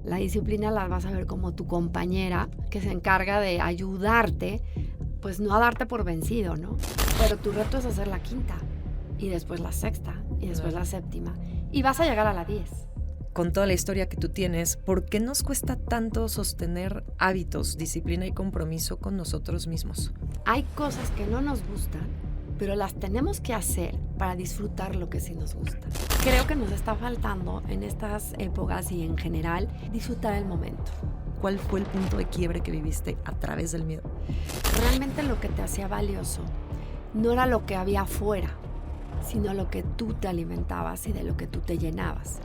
La disciplina la vas a ver como tu compañera que se encarga de ayudarte, pues no a darte por vencido, ¿no? Pero tu reto es hacer la quinta, y después la sexta, y después la séptima, y vas a llegar a la 10. Con toda la historia que tú tienes, ¿por qué nos cuesta tanto sostener hábitos, disciplina y compromiso con nosotros mismos? Hay cosas que no nos gustan, pero las tenemos que hacer para disfrutar lo que sí nos gusta. Creo que nos está faltando en estas épocas y en general disfrutar el momento. ¿Cuál fue el punto de quiebre que viviste a través del miedo? Realmente lo que te hacía valioso no era lo que había afuera, sino lo que tú te alimentabas y de lo que tú te llenabas.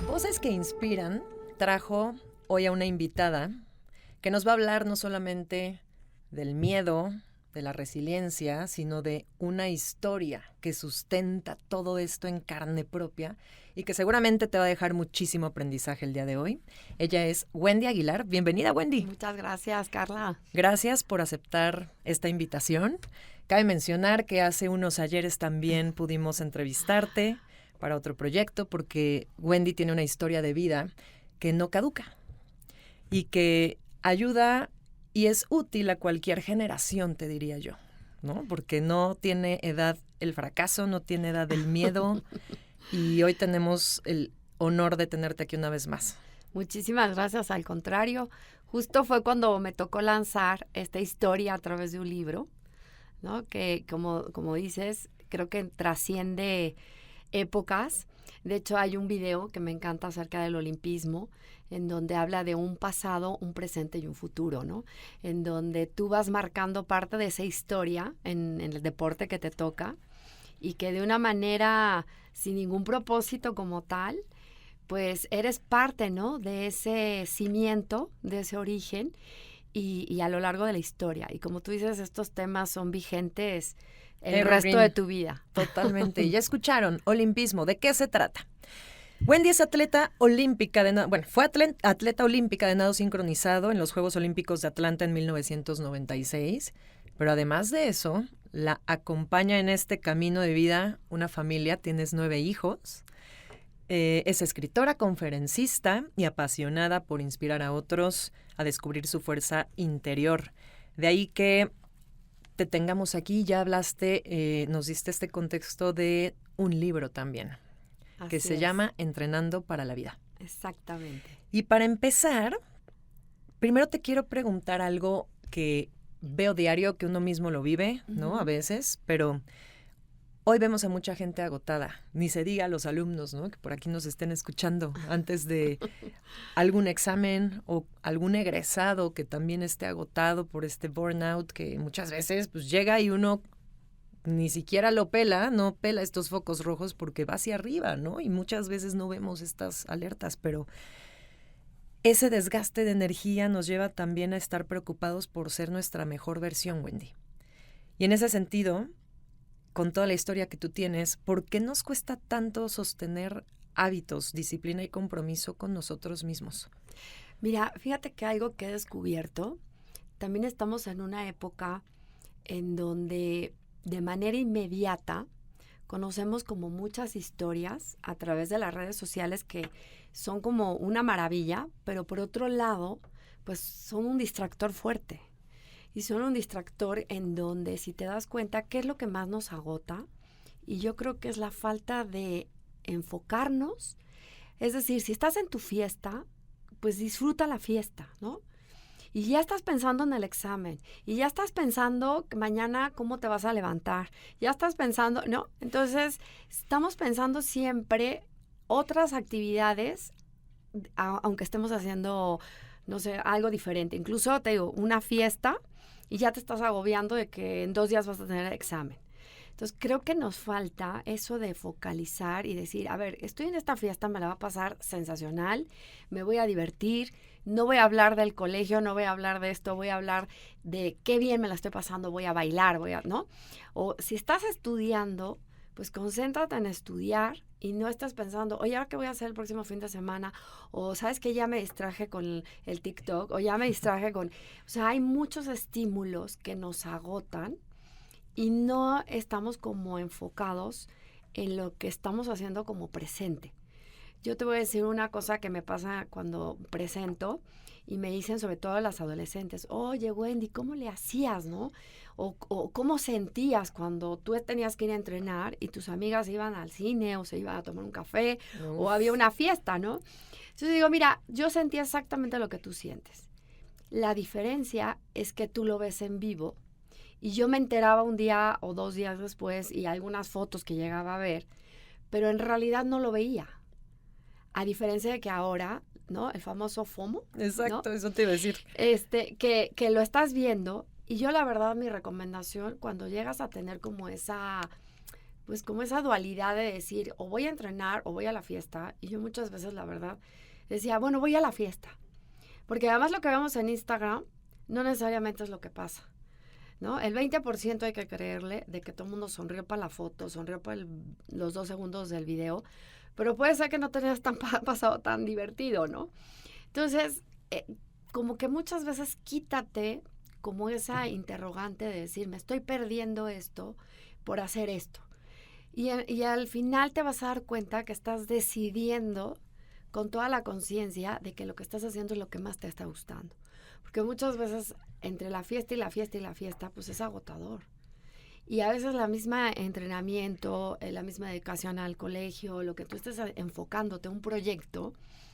Voces que inspiran trajo hoy a una invitada que nos va a hablar no solamente del miedo, de la resiliencia, sino de una historia que sustenta todo esto en carne propia y que seguramente te va a dejar muchísimo aprendizaje el día de hoy. Ella es Wendy Aguilar. Bienvenida, Wendy. Muchas gracias, Carla. Gracias por aceptar esta invitación. Cabe mencionar que hace unos ayeres también pudimos entrevistarte para otro proyecto porque Wendy tiene una historia de vida que no caduca y que ayuda y es útil a cualquier generación, te diría yo, ¿no? Porque no tiene edad el fracaso, no tiene edad el miedo y hoy tenemos el honor de tenerte aquí una vez más. Muchísimas gracias, al contrario. Justo fue cuando me tocó lanzar esta historia a través de un libro, ¿no? Que como dices, creo que trasciende épocas. De hecho, hay un video que me encanta acerca del olimpismo, en donde habla de un pasado, un presente y un futuro, ¿no? En donde tú vas marcando parte de esa historia en el deporte que te toca y que de una manera sin ningún propósito como tal, pues eres parte, ¿no? De ese cimiento, de ese origen y a lo largo de la historia. Y como tú dices, estos temas son vigentes el resto de tu vida. Totalmente. Y ya escucharon, olimpismo, ¿de qué se trata? Wendy es atleta olímpica fue atleta olímpica de nado sincronizado en los Juegos Olímpicos de Atlanta en 1996, pero además de eso, la acompaña en este camino de vida una familia, tienes 9 hijos, es escritora, conferencista y apasionada por inspirar a otros a descubrir su fuerza interior. De ahí que te tengamos aquí, ya hablaste, nos diste este contexto de un libro también, que se llama Entrenando para la Vida. Exactamente. Y para empezar, primero te quiero preguntar algo que veo diario, que uno mismo lo vive, ¿no? A veces, pero hoy vemos a mucha gente agotada, ni se diga a los alumnos, ¿no? Que por aquí nos estén escuchando antes de algún examen o algún egresado que también esté agotado por este burnout que muchas veces pues llega y uno ni siquiera lo pela, no pela estos focos rojos porque va hacia arriba, ¿no? Y muchas veces no vemos estas alertas, pero ese desgaste de energía nos lleva también a estar preocupados por ser nuestra mejor versión, Wendy. Y en ese sentido, con toda la historia que tú tienes, ¿por qué nos cuesta tanto sostener hábitos, disciplina y compromiso con nosotros mismos? Mira, fíjate que algo que he descubierto, también estamos en una época en donde de manera inmediata conocemos como muchas historias a través de las redes sociales que son como una maravilla, pero por otro lado, pues son un distractor fuerte. Y son un distractor en donde, si te das cuenta, ¿qué es lo que más nos agota? Y yo creo que es la falta de enfocarnos. Es decir, si estás en tu fiesta, pues disfruta la fiesta, ¿no? Y ya estás pensando en el examen, y ya estás pensando mañana cómo te vas a levantar, ya estás pensando, ¿no? Entonces, estamos pensando siempre otras actividades, aunque estemos haciendo, no sé, algo diferente. Incluso, te digo, una fiesta, y ya te estás agobiando de que en 2 días vas a tener el examen. Entonces, creo que nos falta eso de focalizar y decir, a ver, estoy en esta fiesta, me la va a pasar sensacional, me voy a divertir, no voy a hablar del colegio, no voy a hablar de esto, voy a hablar de qué bien me la estoy pasando, voy a bailar, ¿no? O si estás estudiando, pues concéntrate en estudiar y no estés pensando, oye, ¿ahora qué voy a hacer el próximo fin de semana? O, ¿sabes qué? Ya me distraje con el TikTok, o ya me distraje con... O sea, hay muchos estímulos que nos agotan y no estamos como enfocados en lo que estamos haciendo como presente. Yo te voy a decir una cosa que me pasa cuando presento y me dicen, sobre todo las adolescentes, oye, Wendy, ¿cómo le hacías, no? O ¿cómo sentías cuando tú tenías que ir a entrenar y tus amigas iban al cine o se iban a tomar un café o había una fiesta, ¿no? Entonces digo, mira, yo sentía exactamente lo que tú sientes. La diferencia es que tú lo ves en vivo y yo me enteraba un día o 2 días después y algunas fotos que llegaba a ver, pero en realidad no lo veía. A diferencia de que ahora, ¿no? El famoso FOMO. Exacto, ¿no? eso te iba a decir. Que lo estás viendo. Y yo, la verdad, mi recomendación, cuando llegas a tener como esa dualidad de decir, o voy a entrenar o voy a la fiesta. Y yo muchas veces, la verdad, decía, bueno, voy a la fiesta. Porque además lo que vemos en Instagram no necesariamente es lo que pasa, ¿no? El 20% hay que creerle de que todo el mundo sonrió para la foto, sonrió para los 2 segundos del video. Pero puede ser que no te hayas pasado tan divertido, ¿no? Entonces, como que muchas veces quítate como esa interrogante de decir, me estoy perdiendo esto por hacer esto. Y al final te vas a dar cuenta que estás decidiendo con toda la conciencia de que lo que estás haciendo es lo que más te está gustando. Porque muchas veces entre la fiesta y la fiesta y la fiesta, pues es agotador. Y a veces la misma entrenamiento, la misma dedicación al colegio, lo que tú estés enfocándote, un proyecto,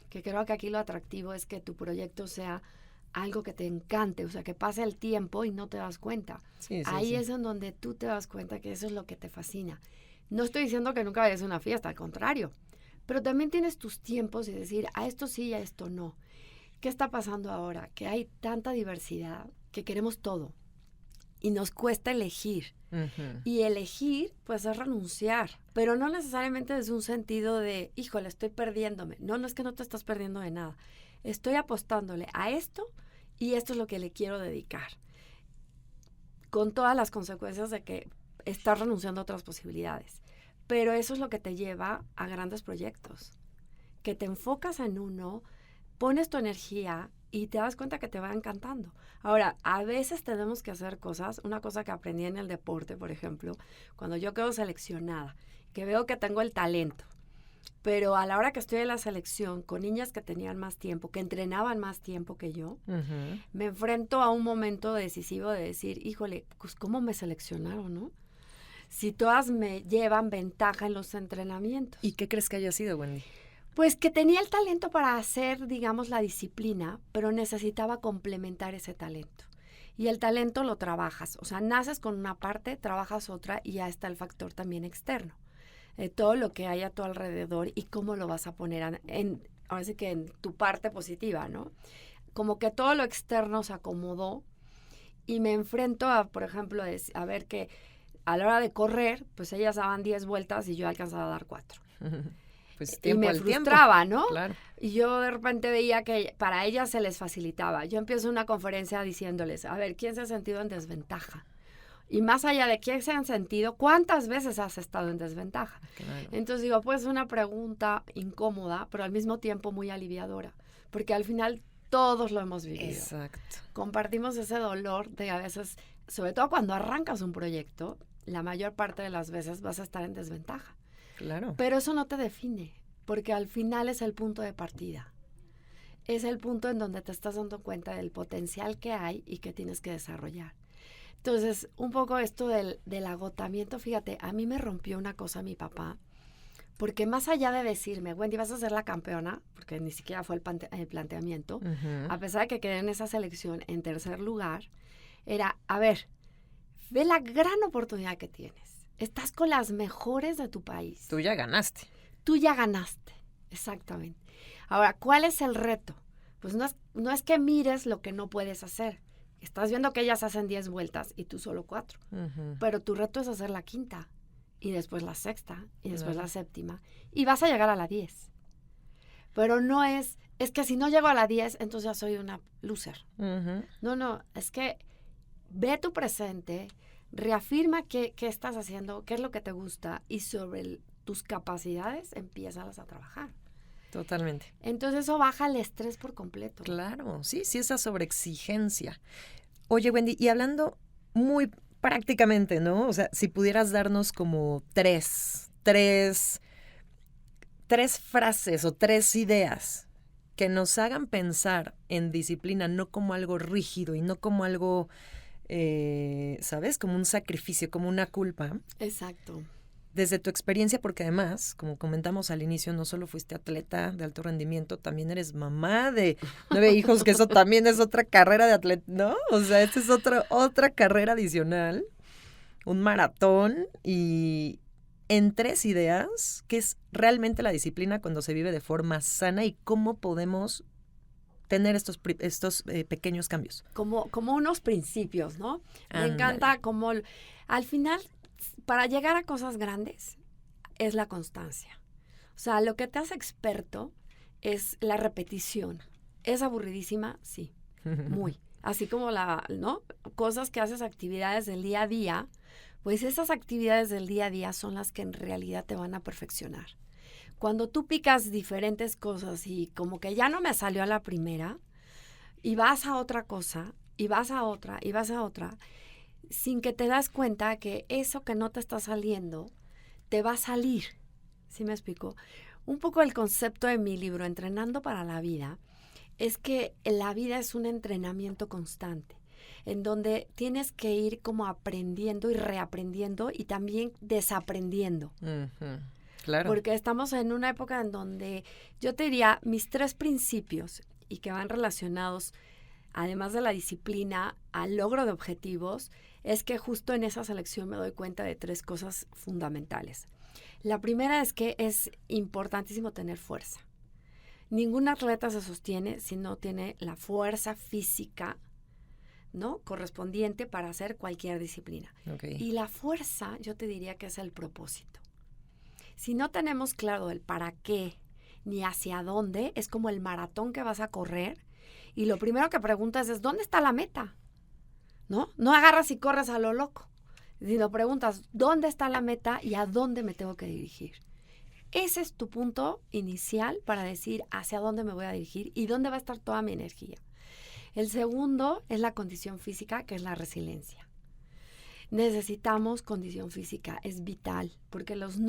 que creo que aquí lo atractivo es que tu proyecto sea algo que te encante, o sea, que pase el tiempo y no te das cuenta. Sí, Ahí es en donde tú te das cuenta que eso es lo que te fascina. No estoy diciendo que nunca vayas a una fiesta, al contrario, pero también tienes tus tiempos y decir, a esto sí y a esto no. ¿Qué está pasando ahora? Que hay tanta diversidad que queremos todo y nos cuesta elegir. Uh-huh. Y elegir, pues, es renunciar. Pero no necesariamente desde un sentido de, híjole, estoy perdiéndome. No es que no te estás perdiendo de nada. Estoy apostándole a esto y esto es lo que le quiero dedicar. Con todas las consecuencias de que estás renunciando a otras posibilidades. Pero eso es lo que te lleva a grandes proyectos. Que te enfocas en uno, pones tu energía y te das cuenta que te va encantando. Ahora, a veces tenemos que hacer cosas, una cosa que aprendí en el deporte, por ejemplo, cuando yo quedo seleccionada, que veo que tengo el talento, pero a la hora que estoy en la selección con niñas que tenían más tiempo, que entrenaban más tiempo que yo, Uh-huh. me enfrento a un momento decisivo de decir, híjole, pues ¿cómo me seleccionaron, no? Si todas me llevan ventaja en los entrenamientos. ¿Y qué crees que haya sido, Wendy? Pues que tenía el talento para hacer, digamos, la disciplina, pero necesitaba complementar ese talento. Y el talento lo trabajas, o sea, naces con una parte, trabajas otra y ya está el factor también externo. Todo lo que hay a tu alrededor y cómo lo vas a poner ahora sí que en tu parte positiva, ¿no? Como que todo lo externo se acomodó y me enfrento a, por ejemplo, a ver que a la hora de correr, pues ellas daban 10 vueltas y yo alcanzaba a dar 4. Pues Y me frustraba, ¿no? Claro. Y yo de repente veía que para ellas se les facilitaba. Yo empiezo una conferencia diciéndoles, a ver, ¿quién se ha sentido en desventaja? Y más allá de quién se han sentido, ¿cuántas veces has estado en desventaja? Claro. Entonces digo, pues es una pregunta incómoda, pero al mismo tiempo muy aliviadora. Porque al final todos lo hemos vivido. Exacto. Compartimos ese dolor de a veces, sobre todo cuando arrancas un proyecto, la mayor parte de las veces vas a estar en desventaja. Claro. Pero eso no te define, porque al final es el punto de partida. Es el punto en donde te estás dando cuenta del potencial que hay y que tienes que desarrollar. Entonces, un poco esto del agotamiento, fíjate, a mí me rompió una cosa mi papá, porque más allá de decirme, Wendy, vas a ser la campeona, porque ni siquiera fue el planteamiento, Uh-huh. a pesar de que quedé en esa selección en tercer lugar, era, a ver, ve la gran oportunidad que tienes. Estás con las mejores de tu país. Tú ya ganaste. Tú ya ganaste, exactamente. Ahora, ¿cuál es el reto? Pues no es que mires lo que no puedes hacer. Estás viendo que ellas hacen 10 vueltas y tú solo 4. Uh-huh. Pero tu reto es hacer la quinta, y después la sexta, y después Claro. la séptima. Y vas a llegar a la 10. Pero no es que si no llego a la 10, entonces ya soy una loser. Uh-huh. No, es que ve tu presente, reafirma qué estás haciendo, qué es lo que te gusta y sobre tus capacidades empiezas a trabajar. Totalmente. Entonces eso baja el estrés por completo. Claro, sí, esa sobreexigencia. Oye, Wendy, y hablando muy prácticamente, ¿no? O sea, si pudieras darnos como tres frases o tres ideas que nos hagan pensar en disciplina no como algo rígido y no como algo, ¿sabes? Como un sacrificio, como una culpa. Exacto. Desde tu experiencia, porque además, como comentamos al inicio, no solo fuiste atleta de alto rendimiento, también eres mamá de 9 hijos, que eso también es otra carrera de atleta, ¿no? O sea, esta es otra carrera adicional, un maratón, y en 3 ideas, ¿qué es realmente la disciplina cuando se vive de forma sana y cómo podemos tener estos pequeños cambios? Como unos principios, ¿no? Ándale. Me encanta como al final, para llegar a cosas grandes, es la constancia. O sea, lo que te hace experto es la repetición. ¿Es aburridísima? Sí, muy. Así como ¿no? Cosas que haces, actividades del día a día, pues esas actividades del día a día son las que en realidad te van a perfeccionar. Cuando tú picas diferentes cosas y como que ya no me salió a la primera, y vas a otra cosa, y vas a otra, y vas a otra, sin que te das cuenta que eso que no te está saliendo, te va a salir. ¿Sí me explico? Un poco el concepto de mi libro, Entrenando para la Vida, es que la vida es un entrenamiento constante, en donde tienes que ir como aprendiendo y reaprendiendo y también desaprendiendo. Uh-huh. Claro. Porque estamos en una época en donde yo te diría mis 3 principios y que van relacionados, además de la disciplina, al logro de objetivos, es que justo en esa selección me doy cuenta de 3 cosas fundamentales. La primera es que es importantísimo tener fuerza. Ningún atleta se sostiene si no tiene la fuerza física, ¿no?, correspondiente para hacer cualquier disciplina. Okay. Y la fuerza, yo te diría que es el propósito. Si no tenemos claro el para qué ni hacia dónde, es como el maratón que vas a correr y lo primero que preguntas es ¿dónde está la meta? ¿No? No agarras y corres a lo loco, sino preguntas ¿dónde está la meta y a dónde me tengo que dirigir? Ese es tu punto inicial para decir hacia dónde me voy a dirigir y dónde va a estar toda mi energía. El segundo es la condición física, que es la resiliencia. Necesitamos condición física, es vital, porque los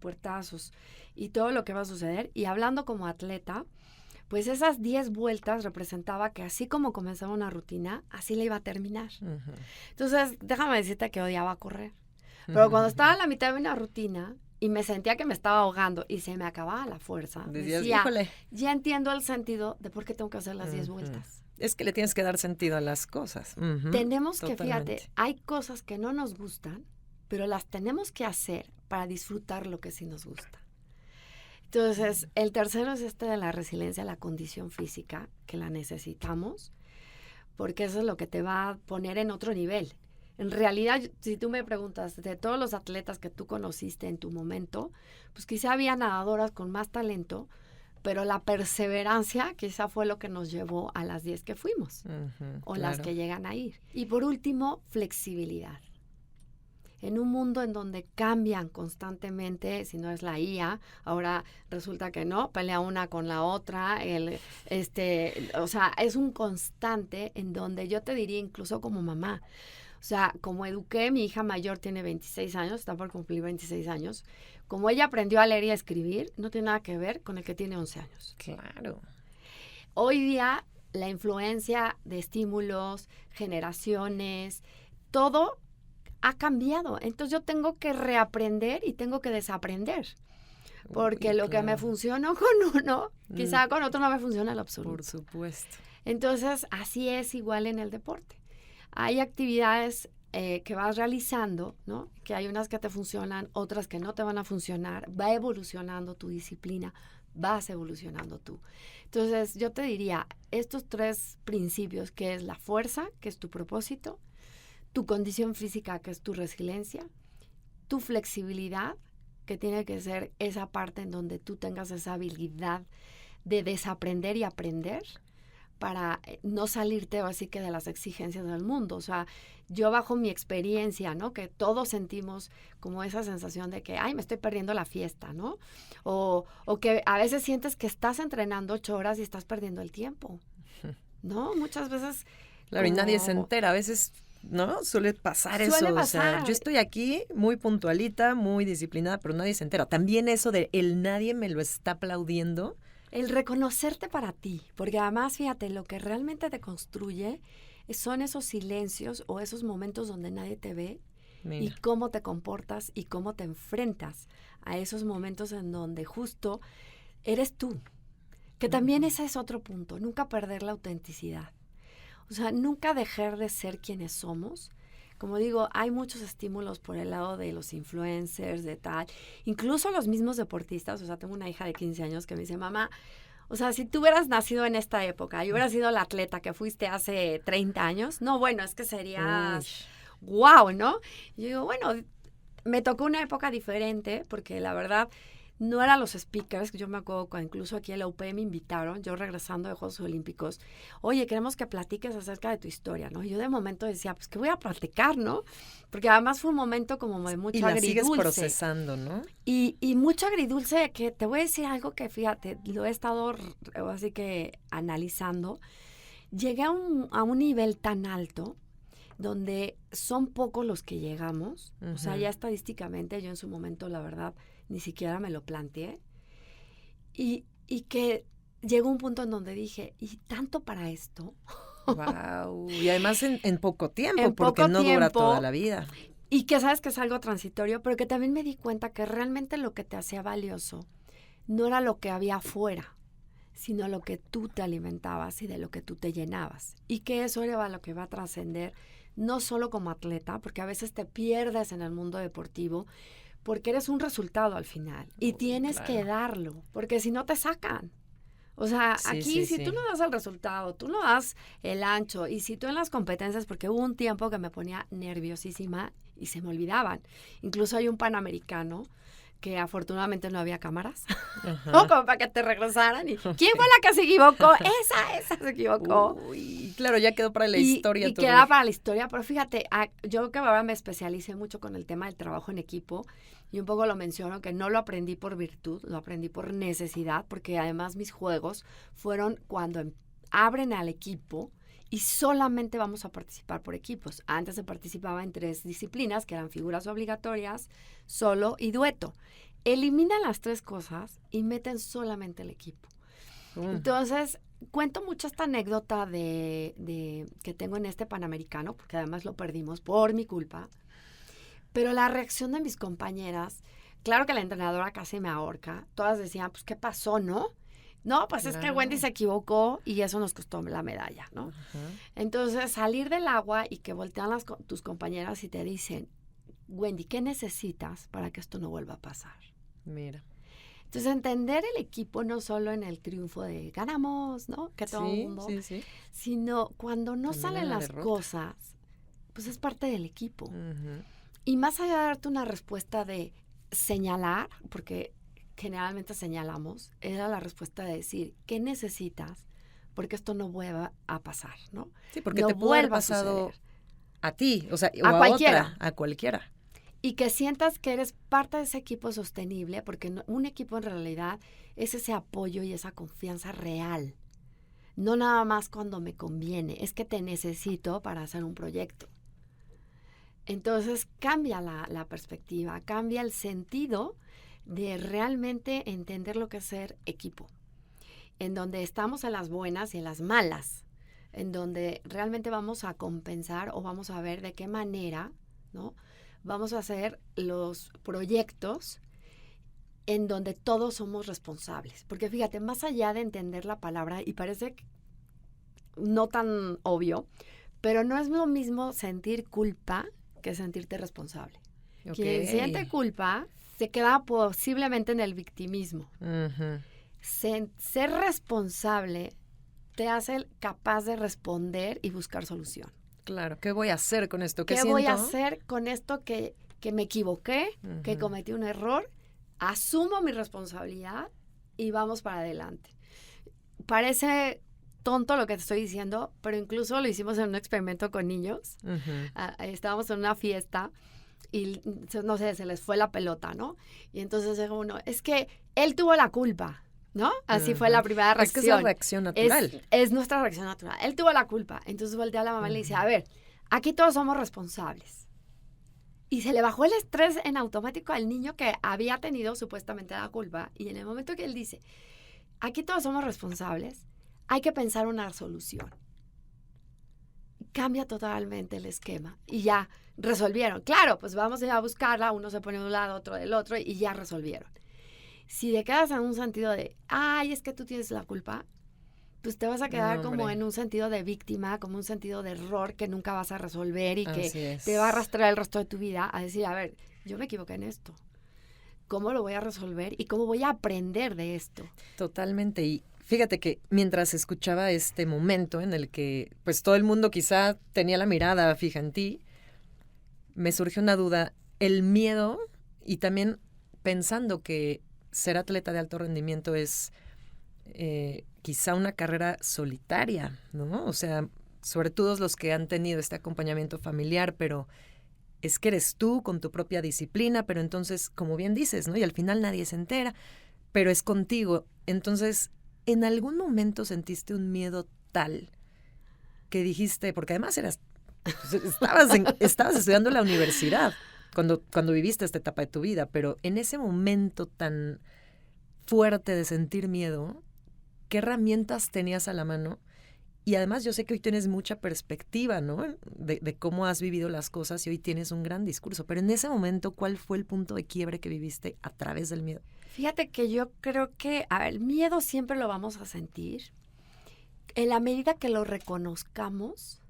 puertazos y todo lo que va a suceder, y hablando como atleta, pues esas 10 vueltas representaba que así como comenzaba una rutina, así la iba a terminar. Uh-huh. Entonces, déjame decirte que odiaba correr. Pero cuando estaba a la mitad de una rutina y me sentía que me estaba ahogando y se me acababa la fuerza, decía, híjole, ya entiendo el sentido de por qué tengo que hacer las 10 vueltas. Es que le tienes que dar sentido a las cosas. Uh-huh. Tenemos que, fíjate, hay cosas que no nos gustan, pero las tenemos que hacer para disfrutar lo que sí nos gusta. Entonces, el tercero es de la resiliencia, la condición física, que la necesitamos, porque eso es lo que te va a poner en otro nivel. En realidad, si tú me preguntas, de todos los atletas que tú conociste en tu momento, pues quizá había nadadoras con más talento, pero la perseverancia quizá fue lo que nos llevó a las 10 que fuimos, o las que llegan a ir. Y por último, flexibilidad. En un mundo en donde cambian constantemente, si no es la IA, ahora resulta que no, pelea una con la otra, o sea, es un constante en donde yo te diría incluso como mamá, o sea, como eduqué, mi hija mayor tiene 26 años, está por cumplir 26 años, como ella aprendió a leer y a escribir, no tiene nada que ver con el que tiene 11 años. Claro. Hoy día, la influencia de estímulos, generaciones, todo ha cambiado. Entonces yo tengo que reaprender y tengo que desaprender. Porque lo que me funcionó con uno, quizá con otro no me funciona en lo absoluto. Por supuesto. Entonces, así es igual en el deporte. Hay actividades que vas realizando, ¿no? Que hay unas que te funcionan, otras que no te van a funcionar. Va evolucionando tu disciplina, vas evolucionando tú. Entonces, yo te diría, estos 3 principios, que es la fuerza, que es tu propósito, tu condición física, que es tu resiliencia, tu flexibilidad, que tiene que ser esa parte en donde tú tengas esa habilidad de desaprender y aprender para no salirte así que de las exigencias del mundo. O sea, yo bajo mi experiencia, ¿no? Que todos sentimos como esa sensación de que, ay, me estoy perdiendo la fiesta, ¿no? O que a veces sientes que estás entrenando 8 horas y estás perdiendo el tiempo, ¿no? Muchas veces... Claro, y nadie se entera. A veces, ¿no? Suele pasar eso. O sea, yo estoy aquí muy puntualita, muy disciplinada, pero nadie se entera. También eso de el nadie me lo está aplaudiendo. El reconocerte para ti, porque además, fíjate, lo que realmente te construye son esos silencios o esos momentos donde nadie te ve. Mira. Y cómo te comportas y cómo te enfrentas a esos momentos en donde justo eres tú. Que también ese es otro punto, nunca perder la autenticidad. O sea, nunca dejar de ser quienes somos. Como digo, hay muchos estímulos por el lado de los influencers, de tal. Incluso los mismos deportistas. O sea, tengo una hija de 15 años que me dice, mamá, o sea, si tú hubieras nacido en esta época y hubieras sido la atleta que fuiste hace 30 años, no, bueno, es que serías wow, ¿no? Y yo digo, bueno, me tocó una época diferente porque la verdad no eran los speakers. Yo me acuerdo cuando incluso aquí en la UP me invitaron, yo regresando de Juegos Olímpicos, oye, queremos que platiques acerca de tu historia, ¿no? Y yo de momento decía, pues, ¿qué voy a platicar, no? Porque además fue un momento como de mucho agridulce. Y la sigues procesando, ¿no? Y mucho agridulce, que te voy a decir algo que, fíjate, lo he estado así que analizando. Llegué a un nivel tan alto donde son pocos los que llegamos. O sea, ya estadísticamente yo en su momento, la verdad, ni siquiera me lo planteé. Y que llegó un punto en donde dije, ¿y tanto para esto? Wow. Y además en poco tiempo, porque no dura toda la vida. Y que sabes que es algo transitorio, pero que también me di cuenta que realmente lo que te hacía valioso no era lo que había afuera, sino lo que tú te alimentabas y de lo que tú te llenabas. Y que eso era lo que va a trascender, no solo como atleta, porque a veces te pierdes en el mundo deportivo, porque eres un resultado al final y tienes que darlo, porque si no te sacan. O sea, aquí si tú no das el resultado, tú no das el ancho, y si tú en las competencias, porque hubo un tiempo que me ponía nerviosísima y se me olvidaban. Incluso hay un panamericano que afortunadamente no había cámaras, ¿no? Como para que te regresaran. Y ¿quién fue la que se equivocó? Esa se equivocó. Uy, claro, ya quedó para la historia. Y queda para la historia, pero fíjate, yo que ahora me especialicé mucho con el tema del trabajo en equipo, y un poco lo menciono, que no lo aprendí por virtud, lo aprendí por necesidad, porque además mis juegos fueron cuando abren al equipo y solamente vamos a participar por equipos. Antes se participaba en 3 disciplinas, que eran figuras obligatorias, solo y dueto. Eliminan las 3 cosas y meten solamente el equipo. Entonces, cuento mucho esta anécdota de que tengo en este Panamericano, porque además lo perdimos por mi culpa. Pero la reacción de mis compañeras, claro que la entrenadora casi me ahorca. Todas decían, pues, ¿qué pasó, no? No, pues es que Wendy se equivocó y eso nos costó la medalla, ¿no? Entonces, salir del agua y que voltean tus compañeras y te dicen, Wendy, ¿qué necesitas para que esto no vuelva a pasar? Mira. Entonces, entender el equipo no solo en el triunfo de ganamos, ¿no? Que todo el mundo, sino cuando no salen las cosas, pues es parte del equipo. Y más allá de darte una respuesta de señalar, porque generalmente señalamos, era la respuesta de decir, ¿qué necesitas? Porque esto no vuelva a pasar, ¿no? Sí, porque no te puede haber pasado a ti, o sea, o a cualquiera. Otra, a cualquiera. Y que sientas que eres parte de ese equipo sostenible, porque un equipo en realidad es ese apoyo y esa confianza real. No nada más cuando me conviene, es que te necesito para hacer un proyecto. Entonces cambia la perspectiva, cambia el sentido de realmente entender lo que es ser equipo, en donde estamos en las buenas y en las malas, en donde realmente vamos a compensar o vamos a ver de qué manera, ¿no? Vamos a hacer los proyectos en donde todos somos responsables. Porque fíjate, más allá de entender la palabra, y parece no tan obvio, pero no es lo mismo sentir culpa que sentirte responsable. Quien siente culpa se queda posiblemente en el victimismo. Ser responsable te hace capaz de responder y buscar solución. Claro, ¿qué voy a hacer con esto? ¿Qué voy a hacer con esto que me equivoqué, que cometí un error? Asumo mi responsabilidad y vamos para adelante. Parece tonto lo que te estoy diciendo, pero incluso lo hicimos en un experimento con niños. Estábamos en una fiesta y, no sé, se les fue la pelota, ¿no? Y entonces dijo uno, es que él tuvo la culpa, ¿no? Así fue la primera reacción. Es que es la reacción natural. Es nuestra reacción natural. Él tuvo la culpa. Entonces voltea a la mamá y le dice, a ver, aquí todos somos responsables. Y se le bajó el estrés en automático al niño que había tenido supuestamente la culpa. Y en el momento que él dice, aquí todos somos responsables, hay que pensar una solución. Cambia totalmente el esquema. Y ya resolvieron. Claro, pues vamos a ir a buscarla, uno se pone de un lado, otro del otro, y ya resolvieron. Si te quedas en un sentido de, ay, es que tú tienes la culpa, pues te vas a quedar como en un sentido de víctima, como un sentido de error que nunca vas a resolver y que te va a arrastrar el resto de tu vida a decir, a ver, yo me equivoqué en esto. ¿Cómo lo voy a resolver y cómo voy a aprender de esto? Totalmente. Y fíjate que mientras escuchaba este momento en el que pues todo el mundo quizá tenía la mirada fija en ti, me surgió una duda. El miedo, y también pensando que ser atleta de alto rendimiento es quizá una carrera solitaria, ¿no? O sea, sobre todo los que han tenido este acompañamiento familiar, pero es que eres tú con tu propia disciplina, pero entonces, como bien dices, ¿no? Y al final nadie se entera, pero es contigo. Entonces, ¿en algún momento sentiste un miedo tal que dijiste, porque además estabas estudiando en la universidad cuando viviste esta etapa de tu vida, pero en ese momento tan fuerte de sentir miedo, ¿qué herramientas tenías a la mano? Y además yo sé que hoy tienes mucha perspectiva, ¿no? De cómo has vivido las cosas y hoy tienes un gran discurso. Pero en ese momento, ¿cuál fue el punto de quiebre que viviste a través del miedo? Fíjate que yo creo que, a ver, el miedo siempre lo vamos a sentir. En la medida que lo reconozcamos,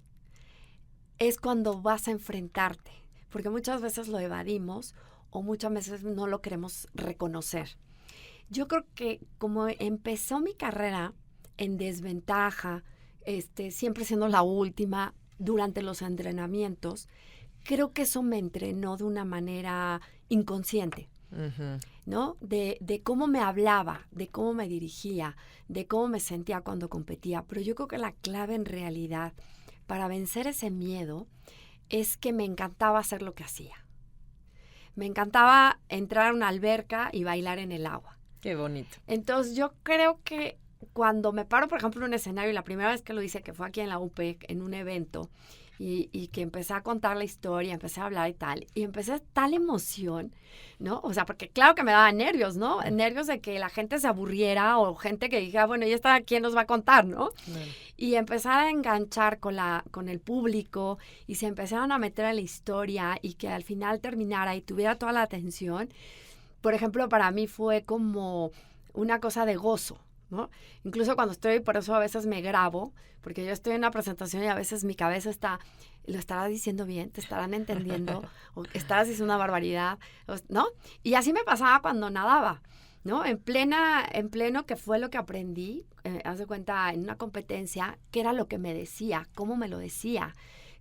es cuando vas a enfrentarte. Porque muchas veces lo evadimos o muchas veces no lo queremos reconocer. Yo creo que como empezó mi carrera en desventaja, siempre siendo la última durante los entrenamientos, creo que eso me entrenó de una manera inconsciente, ¿no? De cómo me hablaba, de cómo me dirigía, de cómo me sentía cuando competía. Pero yo creo que la clave en realidad para vencer ese miedo es que me encantaba hacer lo que hacía. Me encantaba entrar a una alberca y bailar en el agua. Qué bonito. Entonces yo creo que cuando me paro, por ejemplo, en un escenario, y la primera vez que lo hice, que fue aquí en la UPEC, en un evento, y que empecé a contar la historia, empecé a hablar y empecé tal emoción, ¿no? O sea, porque claro que me daba nervios, ¿no? Nervios de que la gente se aburriera o gente que dijera, bueno, ¿y esta quién nos va a contar, no? Y empezar a enganchar con el público y se empezaron a meter en la historia y que al final terminara y tuviera toda la atención. Por ejemplo, para mí fue como una cosa de gozo, ¿no? Incluso cuando estoy, por eso a veces me grabo, porque yo estoy en una presentación y a veces mi cabeza está, ¿lo estarás diciendo bien? ¿Te estarán entendiendo? ¿O estarás diciendo una barbaridad? ¿No? Y así me pasaba cuando nadaba, ¿no? En pleno, que fue lo que aprendí, haz de cuenta, en una competencia, qué era lo que me decía, cómo me lo decía,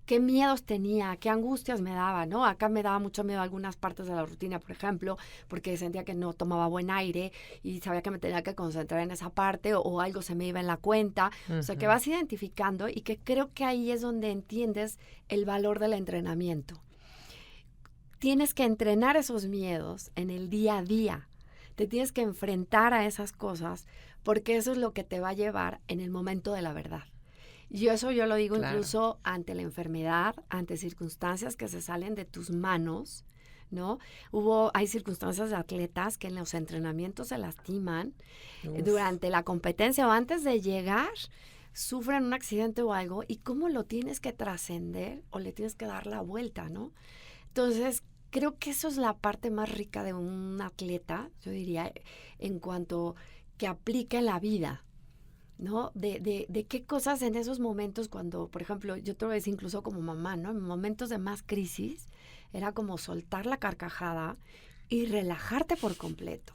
qué miedos tenía, qué angustias me daba, ¿no? Acá me daba mucho miedo algunas partes de la rutina, por ejemplo, porque sentía que no tomaba buen aire y sabía que me tenía que concentrar en esa parte o algo se me iba en la cuenta. O sea, que vas identificando y que creo que ahí es donde entiendes el valor del entrenamiento. Tienes que entrenar esos miedos en el día a día. Te tienes que enfrentar a esas cosas porque eso es lo que te va a llevar en el momento de la verdad. Y eso yo lo digo incluso ante la enfermedad, ante circunstancias que se salen de tus manos, ¿no? Hay circunstancias de atletas que en los entrenamientos se lastiman durante la competencia o antes de llegar, sufren un accidente o algo y cómo lo tienes que trascender o le tienes que dar la vuelta, ¿no? Entonces, creo que eso es la parte más rica de un atleta, yo diría, en cuanto que aplica en la vida, ¿no? De qué cosas en esos momentos cuando, por ejemplo, yo te lo decía incluso como mamá, ¿no? En momentos de más crisis, era como soltar la carcajada y relajarte por completo.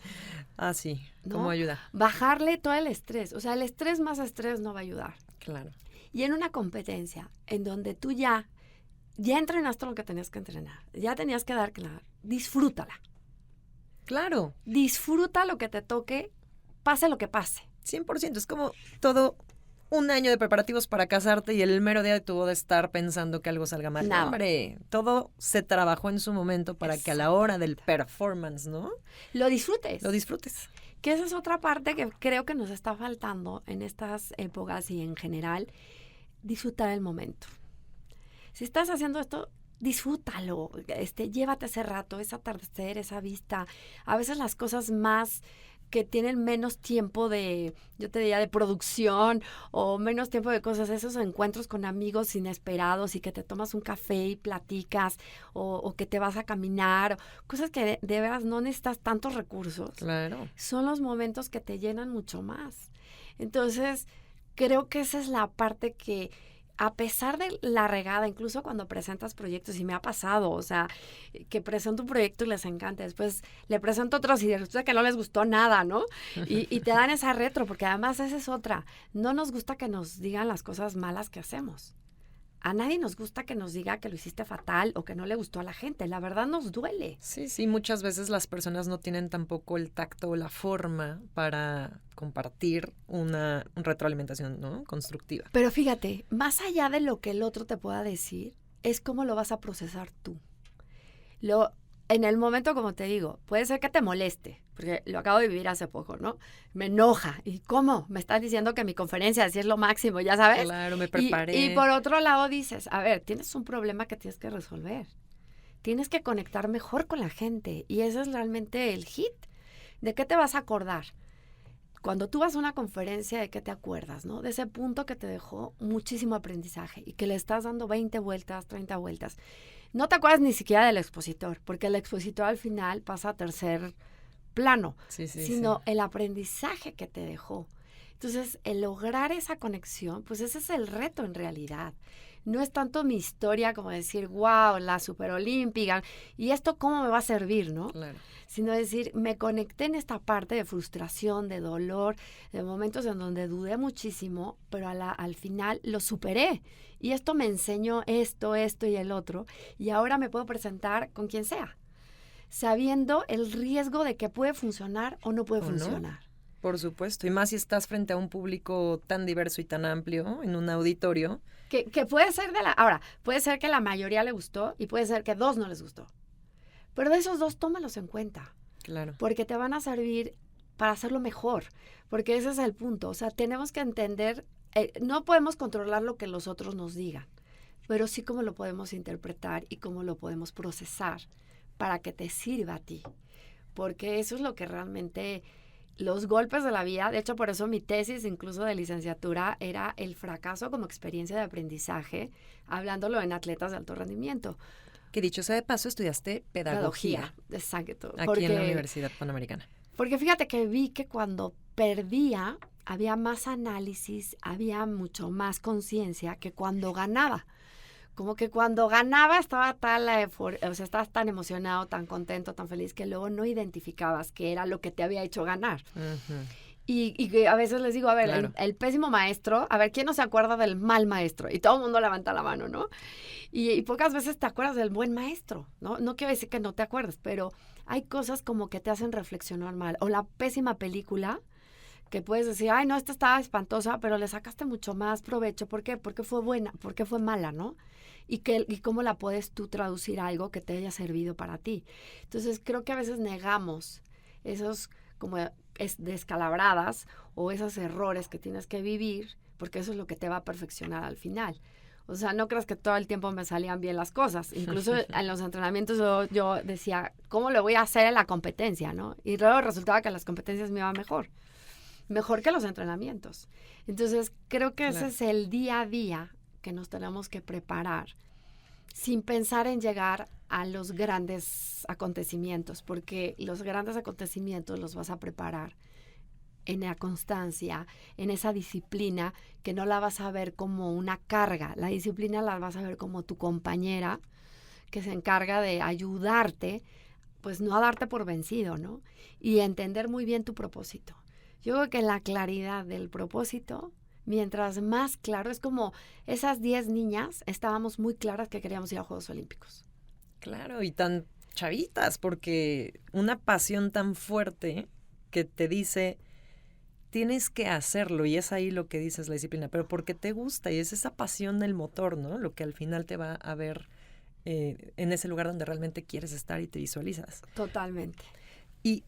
Ah, sí. ¿No? ¿Cómo ayuda? Bajarle todo el estrés. O sea, el estrés más estrés no va a ayudar. Claro. Y en una competencia en donde tú ya entrenaste lo que tenías que entrenar, ya tenías que dar claro, disfrútala. Claro. Disfruta lo que te toque, pase lo que pase. 100%. Es como todo un año de preparativos para casarte y el mero día de tu boda estar pensando que algo salga mal. Nada. Hombre, todo se trabajó en su momento para que a la hora del performance, ¿no? Lo disfrutes. Lo disfrutes. Que esa es otra parte que creo que nos está faltando en estas épocas y en general, disfrutar el momento. Si estás haciendo esto, disfrútalo, llévate ese rato, ese atardecer, esa vista. A veces las cosas más que tienen menos tiempo yo te diría, de producción o menos tiempo de cosas, esos encuentros con amigos inesperados y que te tomas un café y platicas o que te vas a caminar, cosas que de veras no necesitas tantos recursos. Claro. Son los momentos que te llenan mucho más. Entonces, creo que esa es la parte que, a pesar de la regada, incluso cuando presentas proyectos, y me ha pasado, o sea, que presento un proyecto y les encanta, después le presento otros y resulta que no les gustó nada, ¿no? Y te dan esa retro, porque además esa es otra. No nos gusta que nos digan las cosas malas que hacemos. A nadie nos gusta que nos diga que lo hiciste fatal o que no le gustó a la gente. La verdad nos duele. Sí, muchas veces las personas no tienen tampoco el tacto o la forma para compartir una retroalimentación, ¿no? Constructiva. Pero fíjate, más allá de lo que el otro te pueda decir, es cómo lo vas a procesar tú. En el momento, como te digo, puede ser que te moleste, porque lo acabo de vivir hace poco, ¿no? Me enoja. ¿Y cómo? Me estás diciendo que mi conferencia así es lo máximo, ¿ya sabes? Claro, me preparé. Y por otro lado dices, a ver, tienes un problema que tienes que resolver. Tienes que conectar mejor con la gente. Y ese es realmente el hit. ¿De qué te vas a acordar? Cuando tú vas a una conferencia, ¿de qué te acuerdas, no? De ese punto que te dejó muchísimo aprendizaje y que le estás dando 20 vueltas, 30 vueltas. No te acuerdas ni siquiera del expositor, porque el expositor al final pasa a tercer plano, sino el aprendizaje que te dejó. Entonces, el lograr esa conexión, pues ese es el reto en realidad. No es tanto mi historia como decir, wow, la superolímpica, y esto cómo me va a servir, ¿no? Claro. Sino decir, me conecté en esta parte de frustración, de dolor, de momentos en donde dudé muchísimo, pero al final lo superé. Y esto me enseñó esto y el otro, y ahora me puedo presentar con quien sea, sabiendo el riesgo de que puede funcionar o no puede funcionar. Por supuesto, y más si estás frente a un público tan diverso y tan amplio, en un auditorio. Que puede ser ahora, puede ser que la mayoría le gustó y puede ser que 2 no les gustó. Pero de esos 2, tómalos en cuenta. Claro. Porque te van a servir para hacerlo mejor. Porque ese es el punto. O sea, tenemos que entender, no podemos controlar lo que los otros nos digan, pero sí cómo lo podemos interpretar y cómo lo podemos procesar para que te sirva a ti. Porque eso es lo que realmente... Los golpes de la vida, de hecho por eso mi tesis incluso de licenciatura era el fracaso como experiencia de aprendizaje, hablándolo en atletas de alto rendimiento. Que dicho sea de paso, estudiaste pedagogía. Exacto. Aquí en la Universidad Panamericana. Porque fíjate que vi que cuando perdía había más análisis, había mucho más conciencia que cuando ganaba. Como que cuando ganaba estabas tan emocionado, tan contento, tan feliz, que luego no identificabas qué era lo que te había hecho ganar. Uh-huh. Y que a veces les digo, a ver, claro. el pésimo maestro, a ver, ¿quién no se acuerda del mal maestro? Y todo el mundo levanta la mano, ¿no? Y pocas veces te acuerdas del buen maestro, ¿no? No quiero decir que no te acuerdes, pero hay cosas como que te hacen reflexionar mal. O la pésima película, que puedes decir, ay, no, esta estaba espantosa, pero le sacaste mucho más provecho. ¿Por qué? Porque fue buena, porque fue mala, ¿no? Y cómo la puedes tú traducir a algo que te haya servido para ti. Entonces, creo que a veces negamos esos como descalabradas o esos errores que tienes que vivir, porque eso es lo que te va a perfeccionar al final. O sea, no creas que todo el tiempo me salían bien las cosas. Incluso en los entrenamientos yo decía, ¿cómo le voy a hacer en la competencia, no? Y luego resultaba que en las competencias me iba mejor que los entrenamientos. Entonces, creo que ese es el día a día que nos tenemos que preparar sin pensar en llegar a los grandes acontecimientos, porque los grandes acontecimientos los vas a preparar en la constancia, en esa disciplina que no la vas a ver como una carga. La disciplina la vas a ver como tu compañera que se encarga de ayudarte, pues no a darte por vencido, ¿no? Y entender muy bien tu propósito. Yo creo que la claridad del propósito, mientras más claro, es como esas 10 niñas estábamos muy claras que queríamos ir a Juegos Olímpicos. Claro, y tan chavitas, porque una pasión tan fuerte que te dice, tienes que hacerlo y es ahí lo que dices, la disciplina, pero porque te gusta y es esa pasión del motor, ¿no? Lo que al final te va a ver en ese lugar donde realmente quieres estar y te visualizas. Totalmente. Y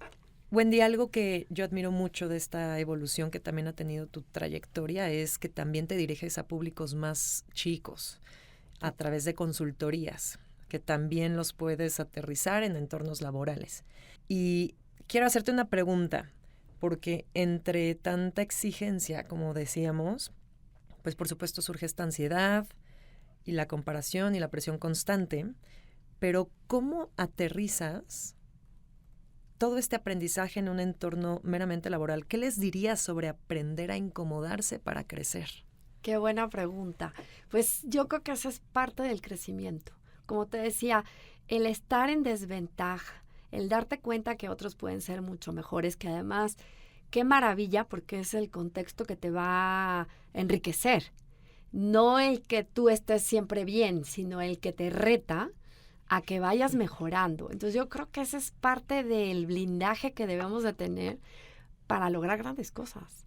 Wendy, algo que yo admiro mucho de esta evolución que también ha tenido tu trayectoria es que también te diriges a públicos más chicos a través de consultorías, que también los puedes aterrizar en entornos laborales. Y quiero hacerte una pregunta, porque entre tanta exigencia, como decíamos, pues por supuesto surge esta ansiedad y la comparación y la presión constante, pero ¿cómo aterrizas todo este aprendizaje en un entorno meramente laboral? ¿Qué les dirías sobre aprender a incomodarse para crecer? Qué buena pregunta. Pues yo creo que esa es parte del crecimiento. Como te decía, el estar en desventaja, el darte cuenta que otros pueden ser mucho mejores, que además, qué maravilla, porque es el contexto que te va a enriquecer. No el que tú estés siempre bien, sino el que te reta a que vayas mejorando. Entonces yo creo que esa es parte del blindaje que debemos de tener para lograr grandes cosas.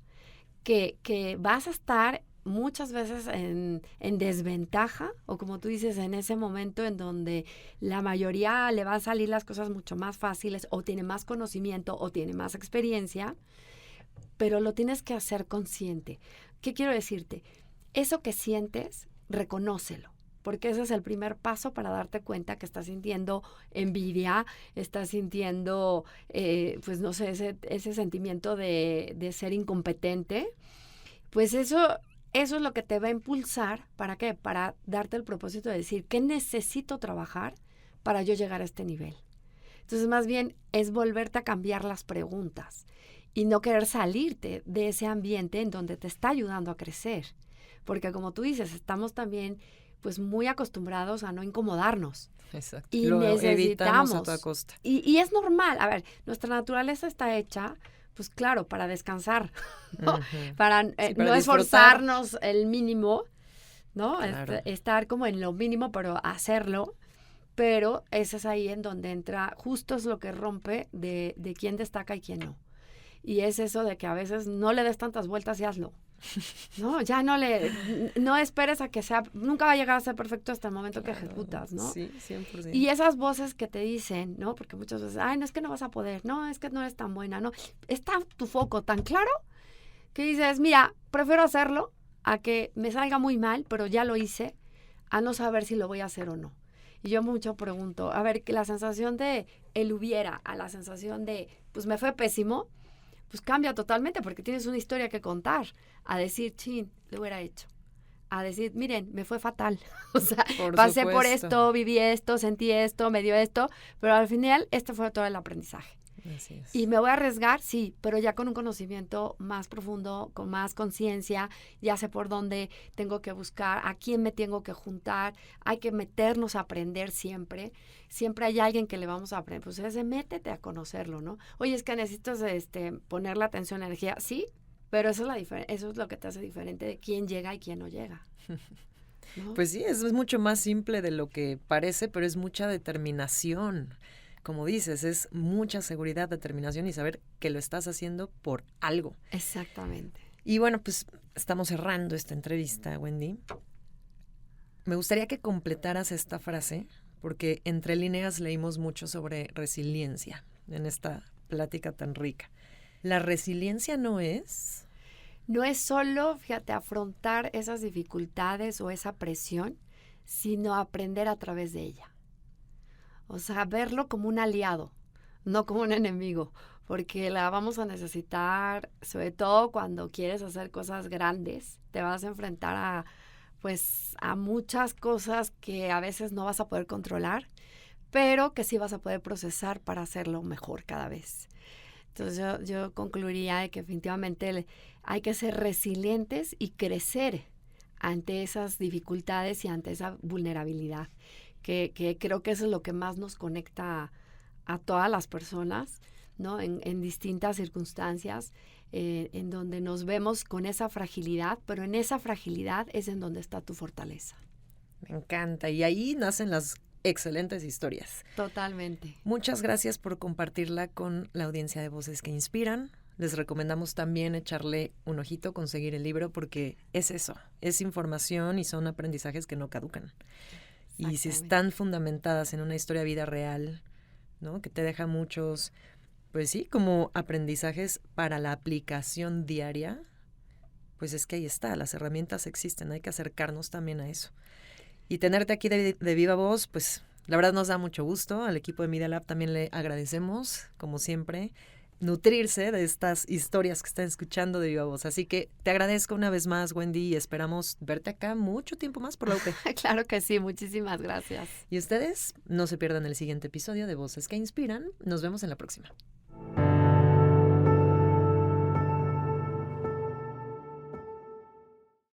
Que vas a estar muchas veces en desventaja, o como tú dices, en ese momento en donde la mayoría le van a salir las cosas mucho más fáciles, o tiene más conocimiento, o tiene más experiencia, pero lo tienes que hacer consciente. ¿Qué quiero decirte? Eso que sientes, reconócelo, porque ese es el primer paso para darte cuenta que estás sintiendo envidia, estás sintiendo, pues no sé, ese sentimiento de ser incompetente. Pues eso es lo que te va a impulsar, ¿para qué? Para darte el propósito de decir, ¿qué necesito trabajar para yo llegar a este nivel? Entonces, más bien, es volverte a cambiar las preguntas y no querer salirte de ese ambiente en donde te está ayudando a crecer. Porque como tú dices, estamos también pues muy acostumbrados a no incomodarnos. Exacto. Y Lo necesitamos. evitamos a toda costa. Y es normal. A ver, nuestra naturaleza está hecha, pues claro, para descansar, ¿no? Uh-huh. Para, Sí, para no disfrutar. esforzarnos el mínimo, ¿no? Claro. Estar como en lo mínimo, pero hacerlo. Pero ese es ahí en donde entra, justo es lo que rompe de quién destaca y quién no. Y es eso de que a veces no le des tantas vueltas y hazlo. No, ya no esperes a que sea, nunca va a llegar a ser perfecto hasta el momento que ejecutas, ¿no? Sí, 100%. Y esas voces que te dicen, ¿no? Porque muchas veces, ay, no es que no vas a poder, no, es que no eres tan buena, no. Está tu foco tan claro que dices, mira, prefiero hacerlo a que me salga muy mal, pero ya lo hice, a no saber si lo voy a hacer o no. Y yo mucho pregunto, a ver, que la sensación de el hubiera a la sensación de, pues me fue pésimo, pues cambia totalmente porque tienes una historia que contar. A decir, chin, lo hubiera hecho. A decir, miren, me fue fatal. O sea, pasé por esto, viví esto, sentí esto, me dio esto, pero al final este fue todo el aprendizaje. Así es. Y me voy a arriesgar, sí, pero ya con un conocimiento más profundo, con más conciencia, ya sé por dónde tengo que buscar, a quién me tengo que juntar, hay que meternos a aprender siempre. Siempre hay alguien que le vamos a aprender, pues ese métete a conocerlo, ¿no? Oye, es que necesitas poner la atención, energía, sí, pero eso es lo que te hace diferente de quién llega y quién no llega, ¿no? Pues sí, es mucho más simple de lo que parece, pero es mucha determinación. Como dices, es mucha seguridad, determinación y saber que lo estás haciendo por algo. Exactamente. Y bueno, pues estamos cerrando esta entrevista, Wendy. Me gustaría que completaras esta frase, porque entre líneas leímos mucho sobre resiliencia en esta plática tan rica. ¿La resiliencia no es? No es solo, fíjate, afrontar esas dificultades o esa presión, sino aprender a través de ella. O sea, verlo como un aliado, no como un enemigo, porque la vamos a necesitar, sobre todo cuando quieres hacer cosas grandes. Te vas a enfrentar a muchas cosas que a veces no vas a poder controlar, pero que sí vas a poder procesar para hacerlo mejor cada vez. Entonces yo concluiría de que definitivamente hay que ser resilientes y crecer ante esas dificultades y ante esa vulnerabilidad. Que creo que eso es lo que más nos conecta a todas las personas, ¿no? En distintas circunstancias, en donde nos vemos con esa fragilidad, pero en esa fragilidad es en donde está tu fortaleza. Me encanta. Y ahí nacen las excelentes historias. Totalmente. Muchas gracias por compartirla con la audiencia de Voces que Inspiran. les recomendamos también echarle un ojito, conseguir el libro, porque es eso, es información y son aprendizajes que no caducan. Y si están fundamentadas en una historia de vida real, ¿no? Que te deja muchos, pues sí, como aprendizajes para la aplicación diaria, pues es que ahí está, las herramientas existen, hay que acercarnos también a eso. Y tenerte aquí de viva voz, pues la verdad nos da mucho gusto. Al equipo de Media Lab también le agradecemos, como siempre, nutrirse de estas historias que están escuchando de viva voz. Así que te agradezco una vez más, Wendy, y esperamos verte acá mucho tiempo más por la UP. Claro que sí, muchísimas gracias. Y ustedes no se pierdan el siguiente episodio de Voces que Inspiran. Nos vemos en la próxima.